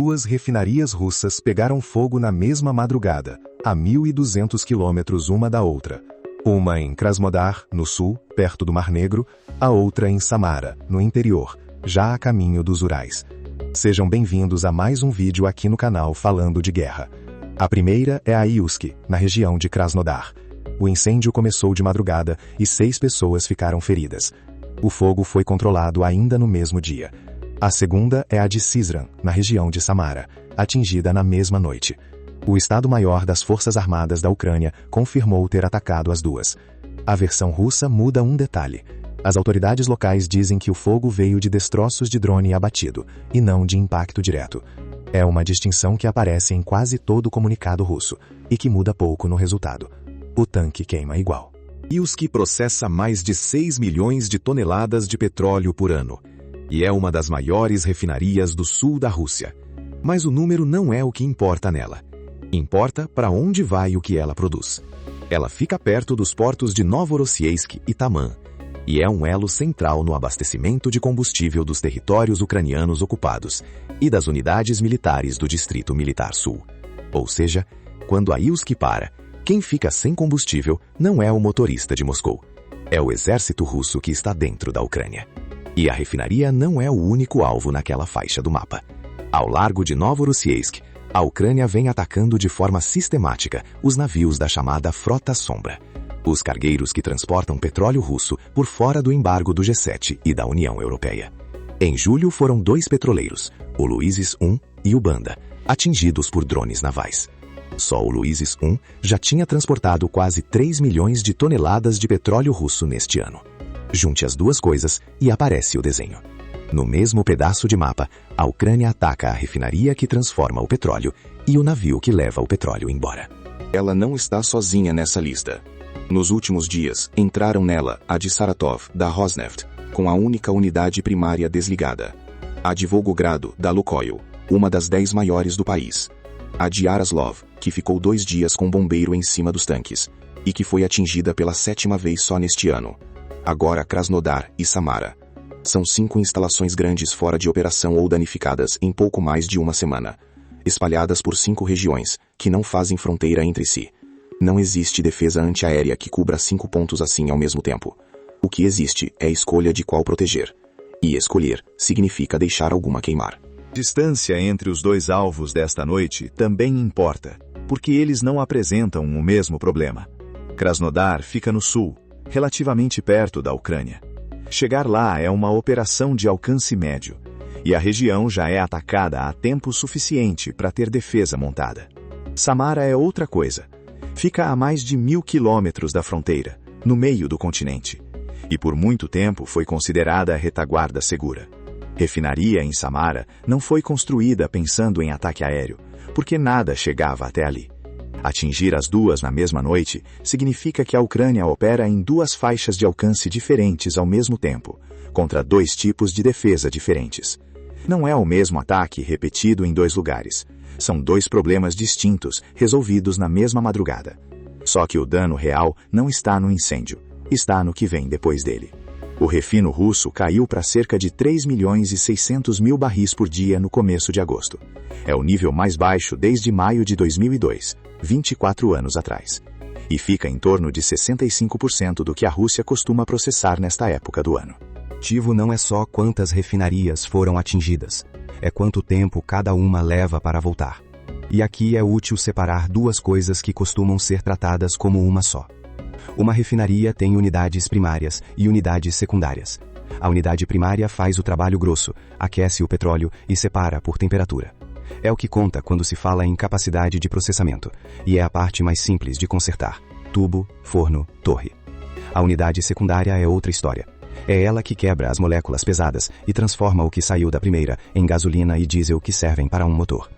Duas refinarias russas pegaram fogo na mesma madrugada, a 1.200 quilômetros uma da outra. Uma em Krasnodar, no sul, perto do Mar Negro, a outra em Samara, no interior, já a caminho dos Urais. Sejam bem-vindos a mais um vídeo aqui no canal falando de guerra. A primeira é a Iusk, na região de Krasnodar. O incêndio começou de madrugada e 6 pessoas ficaram feridas. O fogo foi controlado ainda no mesmo dia. A segunda é a de Syzran, na região de Samara, atingida na mesma noite. O Estado-Maior das Forças Armadas da Ucrânia confirmou ter atacado as duas. A versão russa muda um detalhe. As autoridades locais dizem que o fogo veio de destroços de drone abatido, e não de impacto direto. É uma distinção que aparece em quase todo o comunicado russo, e que muda pouco no resultado. O tanque queima igual. Iusk processa mais de 6 milhões de toneladas de petróleo por ano, e é uma das maiores refinarias do sul da Rússia. Mas o número não é o que importa nela. Importa para onde vai o que ela produz. Ela fica perto dos portos de Novorossiysk e Taman, e é um elo central no abastecimento de combustível dos territórios ucranianos ocupados e das unidades militares do Distrito Militar Sul. Ou seja, quando a Iusk para, quem fica sem combustível não é o motorista de Moscou. É o exército russo que está dentro da Ucrânia. E a refinaria não é o único alvo naquela faixa do mapa. Ao largo de Novorossiysk, a Ucrânia vem atacando de forma sistemática os navios da chamada Frota Sombra, os cargueiros que transportam petróleo russo por fora do embargo do G7 e da União Europeia. Em julho foram 2 petroleiros, o Luizes 1 e o Banda, atingidos por drones navais. Só o Luizes 1 já tinha transportado quase 3 milhões de toneladas de petróleo russo neste ano. Junte as duas coisas e aparece o desenho. No mesmo pedaço de mapa, a Ucrânia ataca a refinaria que transforma o petróleo e o navio que leva o petróleo embora. Ela não está sozinha nessa lista. Nos últimos dias, entraram nela a de Saratov, da Rosneft, com a única unidade primária desligada. A de Volgogrado, da Lukoil, uma das 10 maiores do país. A de Araslov, que ficou 2 dias com bombeiro em cima dos tanques, e que foi atingida pela 7ª vez só neste ano. Agora Krasnodar e Samara. São 5 instalações grandes fora de operação ou danificadas em pouco mais de uma semana, espalhadas por 5 regiões, que não fazem fronteira entre si. Não existe defesa antiaérea que cubra 5 pontos assim ao mesmo tempo. O que existe é escolha de qual proteger. E escolher significa deixar alguma queimar. Distância entre os 2 alvos desta noite também importa, porque eles não apresentam o mesmo problema. Krasnodar fica no sul, relativamente perto da Ucrânia. Chegar lá é uma operação de alcance médio, e a região já é atacada há tempo suficiente para ter defesa montada. Samara é outra coisa. Fica a mais de 1.000 quilômetros da fronteira, no meio do continente, e por muito tempo foi considerada a retaguarda segura. Refinaria em Samara não foi construída pensando em ataque aéreo, porque nada chegava até ali. Atingir as duas na mesma noite significa que a Ucrânia opera em 2 faixas de alcance diferentes ao mesmo tempo, contra 2 tipos de defesa diferentes. Não é o mesmo ataque repetido em 2 lugares. São 2 problemas distintos resolvidos na mesma madrugada. Só que o dano real não está no incêndio, está no que vem depois dele. O refino russo caiu para cerca de 3.600.000 barris por dia no começo de agosto. É o nível mais baixo desde maio de 2002, 24 anos atrás. E fica em torno de 65% do que a Rússia costuma processar nesta época do ano. O motivo não é só quantas refinarias foram atingidas, é quanto tempo cada uma leva para voltar. E aqui é útil separar 2 coisas que costumam ser tratadas como uma só. Uma refinaria tem unidades primárias e unidades secundárias. A unidade primária faz o trabalho grosso, aquece o petróleo e separa por temperatura. É o que conta quando se fala em capacidade de processamento, e é a parte mais simples de consertar: tubo, forno, torre. A unidade secundária é outra história. É ela que quebra as moléculas pesadas e transforma o que saiu da primeira em gasolina e diesel que servem para um motor.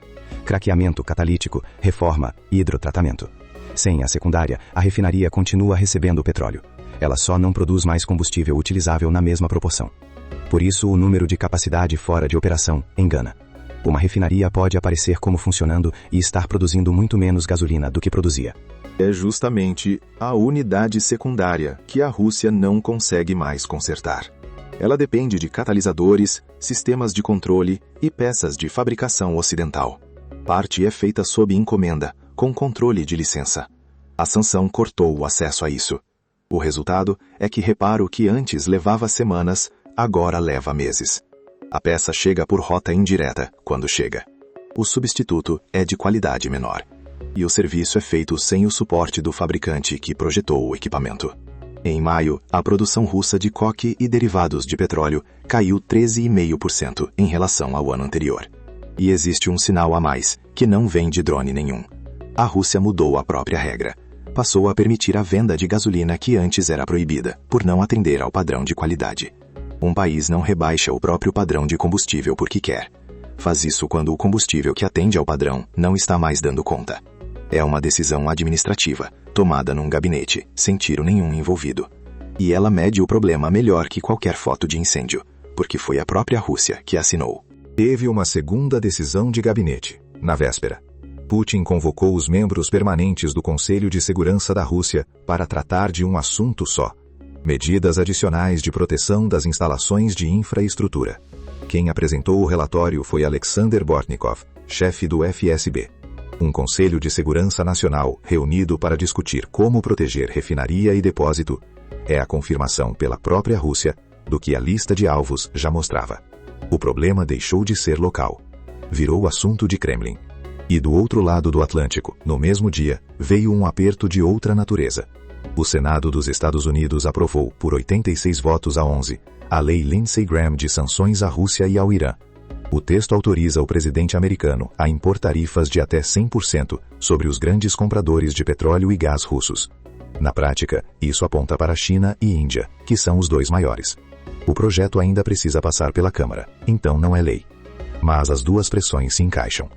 Craqueamento catalítico, reforma e hidrotratamento. Sem a secundária, a refinaria continua recebendo o petróleo. Ela só não produz mais combustível utilizável na mesma proporção. Por isso, o número de capacidade fora de operação engana. Uma refinaria pode aparecer como funcionando e estar produzindo muito menos gasolina do que produzia. É justamente a unidade secundária que a Rússia não consegue mais consertar. Ela depende de catalisadores, sistemas de controle e peças de fabricação ocidental. Parte é feita sob encomenda, com controle de licença. A sanção cortou o acesso a isso. O resultado é que reparo que antes levava semanas, agora leva meses. A peça chega por rota indireta, quando chega. O substituto é de qualidade menor. E o serviço é feito sem o suporte do fabricante que projetou o equipamento. Em maio, a produção russa de coque e derivados de petróleo caiu 13,5% em relação ao ano anterior. E existe um sinal a mais, que não vem de drone nenhum. A Rússia mudou a própria regra. Passou a permitir a venda de gasolina que antes era proibida, por não atender ao padrão de qualidade. Um país não rebaixa o próprio padrão de combustível porque quer. Faz isso quando o combustível que atende ao padrão não está mais dando conta. É uma decisão administrativa, tomada num gabinete, sem tiro nenhum envolvido. E ela mede o problema melhor que qualquer foto de incêndio, porque foi a própria Rússia que assinou. Teve uma segunda decisão de gabinete, na véspera. Putin convocou os membros permanentes do Conselho de Segurança da Rússia para tratar de um assunto só: medidas adicionais de proteção das instalações de infraestrutura. Quem apresentou o relatório foi Alexander Bortnikov, chefe do FSB. Um Conselho de Segurança Nacional reunido para discutir como proteger refinaria e depósito é a confirmação pela própria Rússia do que a lista de alvos já mostrava. O problema deixou de ser local. Virou assunto de Kremlin. E do outro lado do Atlântico, no mesmo dia, veio um aperto de outra natureza. O Senado dos Estados Unidos aprovou, por 86 votos a 11, a Lei Lindsey Graham de sanções à Rússia e ao Irã. O texto autoriza o presidente americano a impor tarifas de até 100% sobre os grandes compradores de petróleo e gás russos. Na prática, isso aponta para a China e Índia, que são os dois maiores. O projeto ainda precisa passar pela Câmara, então não é lei. Mas as duas pressões se encaixam.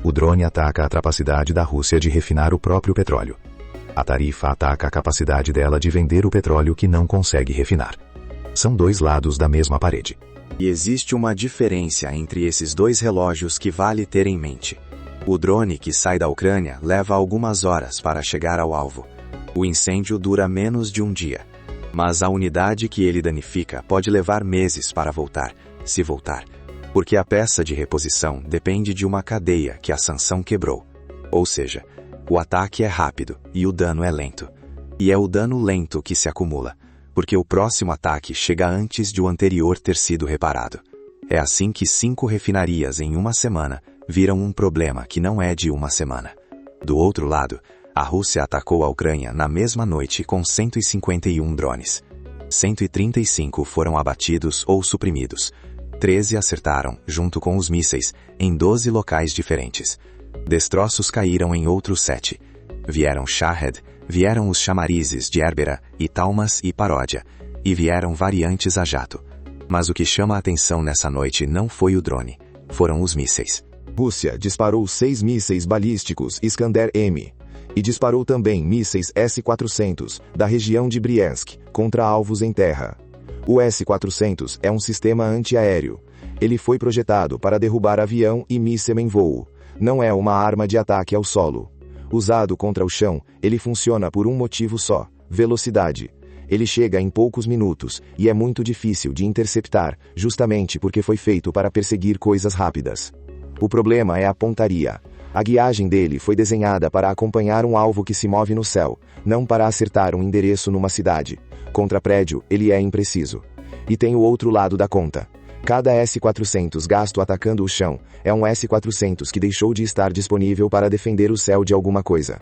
O drone ataca a capacidade da Rússia de refinar o próprio petróleo. A tarifa ataca a capacidade dela de vender o petróleo que não consegue refinar. São dois lados da mesma parede. E existe uma diferença entre esses dois relógios que vale ter em mente. O drone que sai da Ucrânia leva algumas horas para chegar ao alvo. O incêndio dura menos de um dia. Mas a unidade que ele danifica pode levar meses para voltar, se voltar. Porque a peça de reposição depende de uma cadeia que a sanção quebrou. Ou seja, o ataque é rápido e o dano é lento. E é o dano lento que se acumula, porque o próximo ataque chega antes de o anterior ter sido reparado. É assim que 5 refinarias em uma semana viram um problema que não é de uma semana. Do outro lado, a Rússia atacou a Ucrânia na mesma noite com 151 drones. 135 foram abatidos ou suprimidos. 13 acertaram, junto com os mísseis, em 12 locais diferentes. Destroços caíram em outros 7. Vieram Shahed, vieram os chamarizes de Herbera, e Talmas e Paródia, e vieram variantes a jato. Mas o que chama a atenção nessa noite não foi o drone, foram os mísseis. Rússia disparou 6 mísseis balísticos Iskander-M. E disparou também mísseis S-400, da região de Briansk, contra alvos em terra. O S-400 é um sistema antiaéreo. Ele foi projetado para derrubar avião e míssil em voo. Não é uma arma de ataque ao solo. Usado contra o chão, ele funciona por um motivo só: velocidade. Ele chega em poucos minutos, e é muito difícil de interceptar, justamente porque foi feito para perseguir coisas rápidas. O problema é a pontaria. A guiagem dele foi desenhada para acompanhar um alvo que se move no céu, não para acertar um endereço numa cidade. Contra prédio, ele é impreciso. E tem o outro lado da conta. Cada S-400 gasto atacando o chão é um S-400 que deixou de estar disponível para defender o céu de alguma coisa.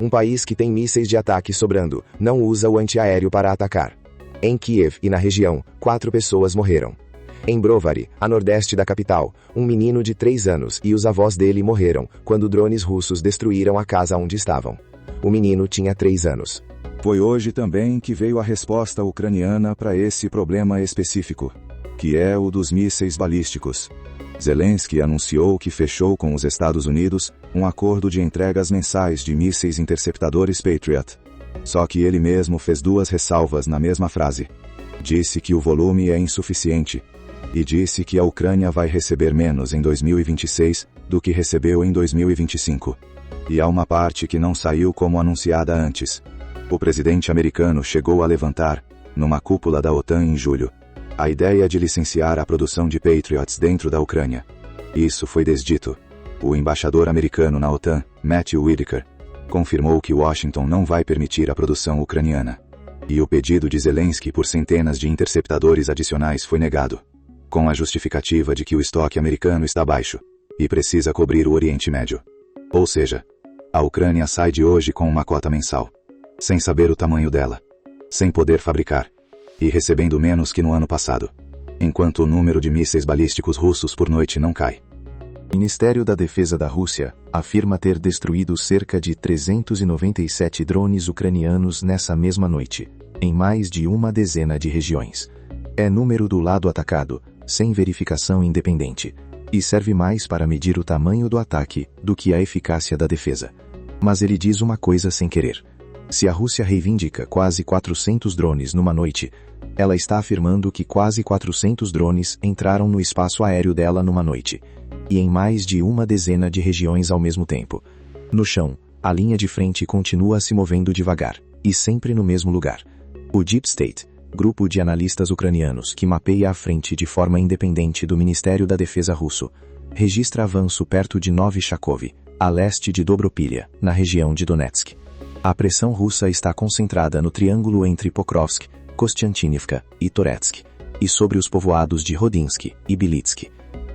Um país que tem mísseis de ataque sobrando não usa o antiaéreo para atacar. Em Kiev e na região, 4 pessoas morreram. Em Brovary, a nordeste da capital, um menino de 3 anos e os avós dele morreram quando drones russos destruíram a casa onde estavam. O menino tinha 3 anos. Foi hoje também que veio a resposta ucraniana para esse problema específico, que é o dos mísseis balísticos. Zelensky anunciou que fechou com os Estados Unidos um acordo de entregas mensais de mísseis interceptadores Patriot. Só que ele mesmo fez 2 ressalvas na mesma frase. Disse que o volume é insuficiente. E disse que a Ucrânia vai receber menos em 2026 do que recebeu em 2025. E há uma parte que não saiu como anunciada antes. O presidente americano chegou a levantar, numa cúpula da OTAN em julho, a ideia de licenciar a produção de Patriots dentro da Ucrânia. Isso foi desdito. O embaixador americano na OTAN, Matthew Whitaker, confirmou que Washington não vai permitir a produção ucraniana. E o pedido de Zelensky por centenas de interceptadores adicionais foi negado, com a justificativa de que o estoque americano está baixo e precisa cobrir o Oriente Médio. Ou seja, a Ucrânia sai de hoje com uma cota mensal, sem saber o tamanho dela, sem poder fabricar, e recebendo menos que no ano passado, enquanto o número de mísseis balísticos russos por noite não cai. O Ministério da Defesa da Rússia afirma ter destruído cerca de 397 drones ucranianos nessa mesma noite, em mais de uma dezena de regiões. É número do lado atacado, sem verificação independente, e serve mais para medir o tamanho do ataque do que a eficácia da defesa. Mas ele diz uma coisa sem querer. Se a Rússia reivindica quase 400 drones numa noite, ela está afirmando que quase 400 drones entraram no espaço aéreo dela numa noite, e em mais de uma dezena de regiões ao mesmo tempo. No chão, a linha de frente continua se movendo devagar, e sempre no mesmo lugar. O Deep State, grupo de analistas ucranianos que mapeia a frente de forma independente do Ministério da Defesa russo, registra avanço perto de Novi Chakov, a leste de Dobropilha, na região de Donetsk. A pressão russa está concentrada no triângulo entre Pokrovsk, Kostiantynivka e Toretsk, e sobre os povoados de Rodinsky e Bilitsk.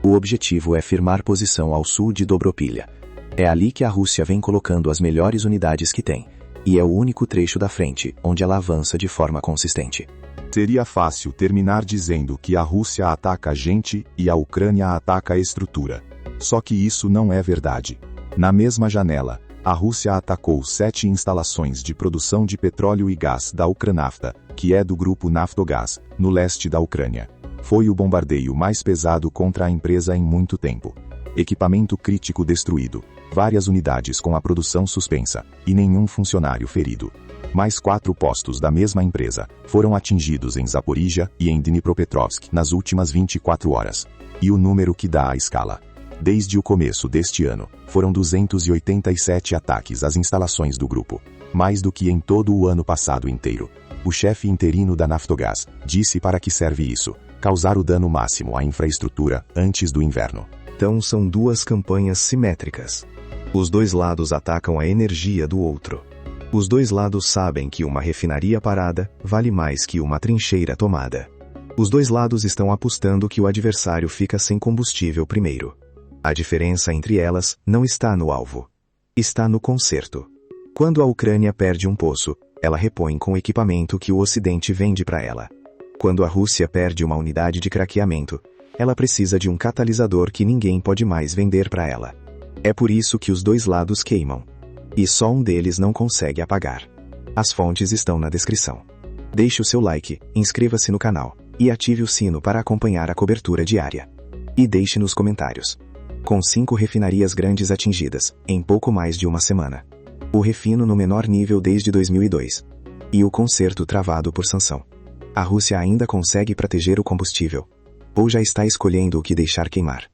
O objetivo é firmar posição ao sul de Dobropilha. É ali que a Rússia vem colocando as melhores unidades que tem, e é o único trecho da frente onde ela avança de forma consistente. Seria fácil terminar dizendo que a Rússia ataca a gente e a Ucrânia ataca a estrutura. Só que isso não é verdade. Na mesma janela, a Rússia atacou 7 instalações de produção de petróleo e gás da Ukranafta, que é do grupo Naftogaz, no leste da Ucrânia. Foi o bombardeio mais pesado contra a empresa em muito tempo. Equipamento crítico destruído, várias unidades com a produção suspensa, e nenhum funcionário ferido. Mais 4 postos da mesma empresa foram atingidos em Zaporizhia e em Dnipropetrovsk nas últimas 24 horas. E o número que dá a escala. Desde o começo deste ano, foram 287 ataques às instalações do grupo, mais do que em todo o ano passado inteiro. O chefe interino da Naftogaz disse para que serve isso: causar o dano máximo à infraestrutura antes do inverno. Então são duas campanhas simétricas. Os dois lados atacam a energia do outro. Os dois lados sabem que uma refinaria parada vale mais que uma trincheira tomada. Os dois lados estão apostando que o adversário fica sem combustível primeiro. A diferença entre elas não está no alvo. Está no conserto. Quando a Ucrânia perde um poço, ela repõe com o equipamento que o Ocidente vende para ela. Quando a Rússia perde uma unidade de craqueamento, ela precisa de um catalisador que ninguém pode mais vender para ela. É por isso que os dois lados queimam. E só um deles não consegue apagar. As fontes estão na descrição. Deixe o seu like, inscreva-se no canal, e ative o sino para acompanhar a cobertura diária. E deixe nos comentários. Com 5 refinarias grandes atingidas, em pouco mais de uma semana. O refino no menor nível desde 2002. E o conserto travado por sanção. A Rússia ainda consegue proteger o combustível? Ou já está escolhendo o que deixar queimar?